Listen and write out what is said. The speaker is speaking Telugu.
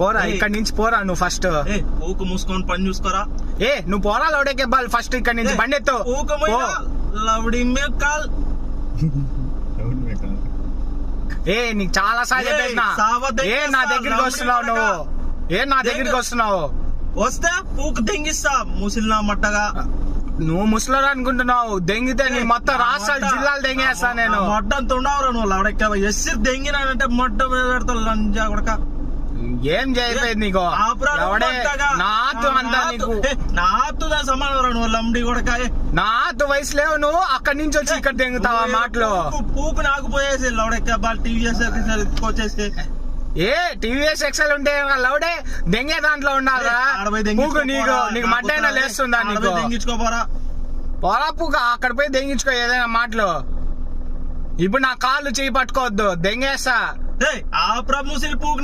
పోరా ఇక్కడ నుంచి పోరా నువ్వు ఫస్ట్. ఊకు మూసుకొని పని చూసుకోరా. నువ్వు పోరా లౌడేకి ఇవ్వాలి ఫస్ట్ ఇక్కడ నుంచి బండి ఎత్తు. లౌడి కాల్ నీకు చాలా సార్లు చెప్పేసిన. నా దగ్గరికి వస్తున్నావు నువ్వు? నా దగ్గరికి వస్తున్నావు? వస్తే పూకు దెంగిస్తా ముసిలినా మట్టగా. నువ్వు ముసలోడు అనుకుంటున్నావు, దెంగితే నీ మొత్తం రాష్ట్రాలు జిల్లాలు దెంగేస్తా నేను. మొట్టంత ఉండవురా నువ్వు లవడెక్క. ఎస్సి దెంగినానంటే మొట్ట పెడతా లంజా కొడక. ఏం చేయలేదు నీకు? నాతు అంతా నీకు నాతుదా సమానం నువ్వు లంబడి కొడక. నాతు వయసు లేవు నువ్వు, అక్కడి నుంచి వచ్చి ఇక్కడ దెంగుతావా మాటలు? పూకు నాకు పోయేసి లవడెక్క టీవీఎస్ వచ్చేసి. టీవీఎస్ ఎక్సెల్ ఉంటే లౌడే దెంగే దాంట్లో ఉండాలా? నీకు మడ్డైనా లేస్తుందా నీకు? దెంగించుకోపోరా పోరా పూక, అక్కడ పోయి దెంగించుకో ఏదైనా మాటలు. ఇప్పుడు నా కాళ్ళు చేయి పట్టుకోవద్దు, దెంగేస్తా. ఆ ముసిలి పూకు